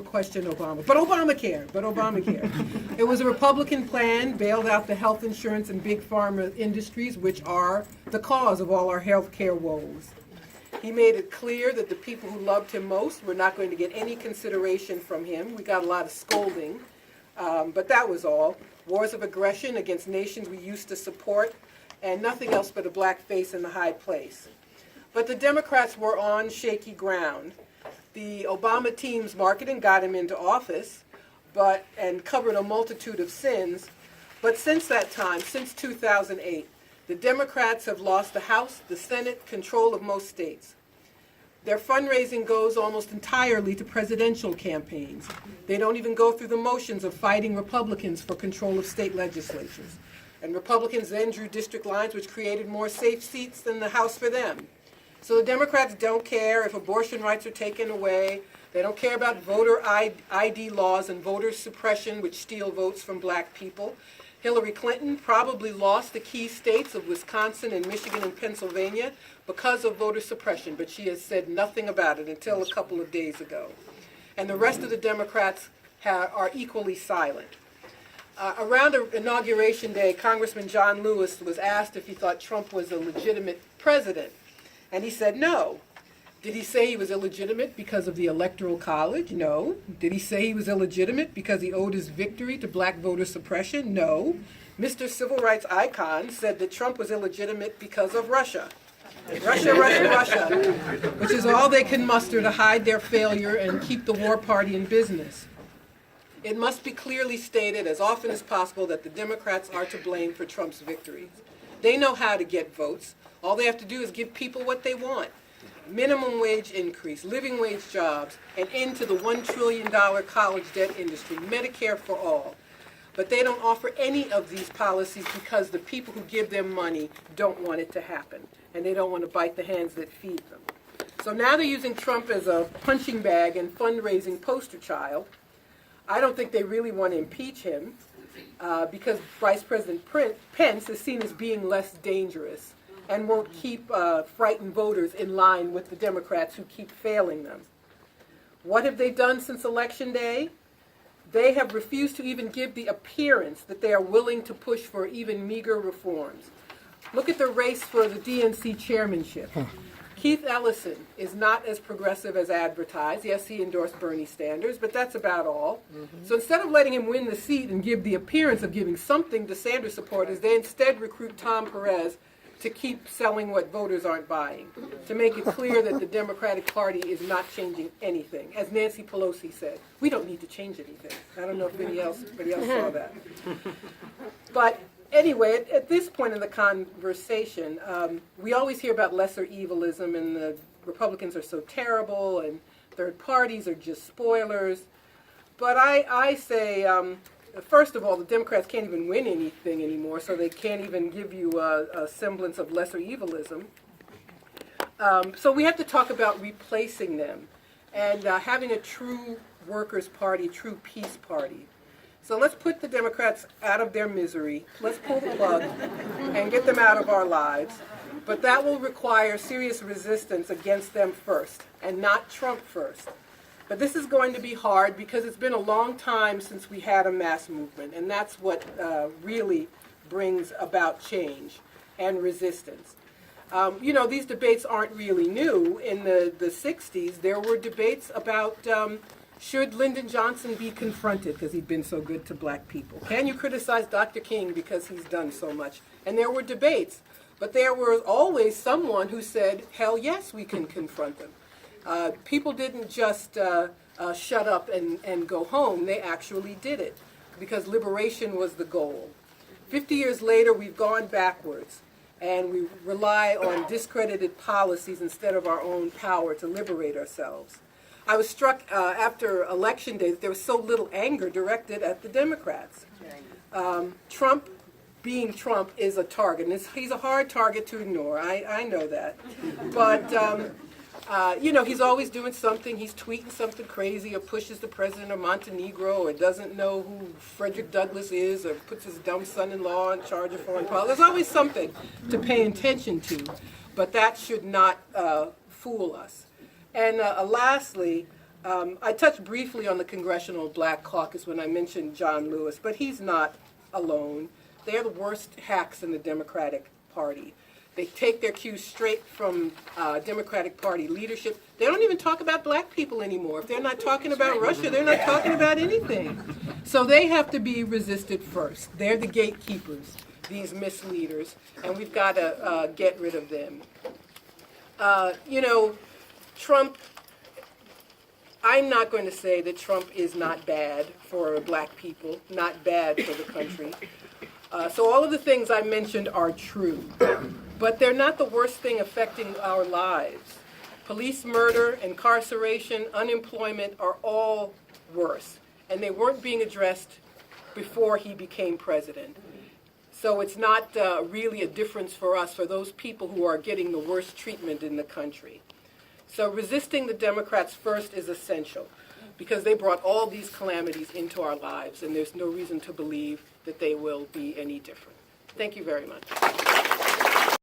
question Obama, but Obamacare. It was a Republican plan, bailed out the health insurance and big pharma industries, which are the cause of all our health care woes. He made it clear that the people who loved him most were not going to get any consideration from him. We got a lot of scolding, but that was all. Wars of aggression against nations we used to support, and nothing else but a black face in the high place. But the Democrats were on shaky ground. The Obama team's marketing got him into office, and covered a multitude of sins. But since that time, since 2008, the Democrats have lost the House, the Senate, control of most states. Their fundraising goes almost entirely to presidential campaigns. They don't even go through the motions of fighting Republicans for control of state legislatures. And Republicans then drew district lines which created more safe seats than the House for them. So the Democrats don't care if abortion rights are taken away. They don't care about voter ID laws and voter suppression, which steal votes from black people. Hillary Clinton probably lost the key states of Wisconsin and Michigan and Pennsylvania because of voter suppression, but she has said nothing about it until a couple of days ago. And the rest of the Democrats are equally silent. Around Inauguration Day, Congressman John Lewis was asked if he thought Trump was a legitimate president. And he said no. Did he say he was illegitimate because of the Electoral College? No. Did he say he was illegitimate because he owed his victory to black voter suppression? No. Mr. Civil Rights Icon said that Trump was illegitimate because of Russia. Russia, which is all they can muster to hide their failure and keep the war party in business. It must be clearly stated as often as possible that the Democrats are to blame for Trump's victories. They know how to get votes. All they have to do is give people what they want. Minimum wage increase, living wage jobs, and end to the $1 trillion college debt industry, Medicare for all. But they don't offer any of these policies because the people who give them money don't want it to happen, and they don't want to bite the hands that feed them. So now they're using Trump as a punching bag and fundraising poster child. I don't think they really want to impeach him because Vice President Pence is seen as being less dangerous and won't keep frightened voters in line with the Democrats who keep failing them. What have they done since Election Day? They have refused to even give the appearance that they are willing to push for even meager reforms. Look at the race for the DNC chairmanship. Keith Ellison is not as progressive as advertised. Yes, he endorsed Bernie Sanders, but that's about all. So instead of letting him win the seat and give the appearance of giving something to Sanders supporters, they instead recruit Tom Perez to keep selling what voters aren't buying, to make it clear that the Democratic Party is not changing anything. As Nancy Pelosi said, we don't need to change anything. I don't know if anybody else saw that. But anyway, at this point in the conversation, we always hear about lesser evilism and the Republicans are so terrible and third parties are just spoilers. But I say, first of all, the Democrats can't even win anything anymore, so they can't even give you a semblance of lesser evilism. So we have to talk about replacing them and having a true workers' party, true peace party. So let's put the Democrats out of their misery. Let's pull the plug and get them out of our lives. But that will require serious resistance against them first, and not Trump first. But this is going to be hard because it's been a long time since we had a mass movement, and that's what really brings about change and resistance. These debates aren't really new. In the 60s, there were debates about should Lyndon Johnson be confronted because he'd been so good to black people? Can you criticize Dr. King because he's done so much? And there were debates, but there was always someone who said, hell yes, we can confront them. People didn't just shut up and go home. They actually did it because liberation was the goal. 50 years later, we've gone backwards, and we rely on discredited policies instead of our own power to liberate ourselves. I was struck after Election Day that there was so little anger directed at the Democrats. Trump, being Trump, is a target, and he's a hard target to ignore. I know that. But he's always doing something. He's tweeting something crazy or pushes the president of Montenegro or doesn't know who Frederick Douglass is or puts his dumb son-in-law in charge of foreign policy. There's always something to pay attention to, but that should not fool us. And lastly, I touched briefly on the Congressional Black Caucus when I mentioned John Lewis, but he's not alone. They're the worst hacks in the Democratic Party. They take their cues straight from Democratic Party leadership. They don't even talk about black people anymore. If they're not talking about Russia, they're not talking about anything. So they have to be resisted first. They're the gatekeepers, these misleaders, and we've got to get rid of them. You know, Trump, I'm not going to say that Trump is not bad for black people, not bad for the country. So all of the things I mentioned are true, but they're not the worst thing affecting our lives. Police murder, incarceration, unemployment are all worse, and they weren't being addressed before he became president. So it's not really a difference for us, for those people who are getting the worst treatment in the country. So resisting the Democrats first is essential, because they brought all these calamities into our lives, and there's no reason to believe that they will be any different. Thank you very much.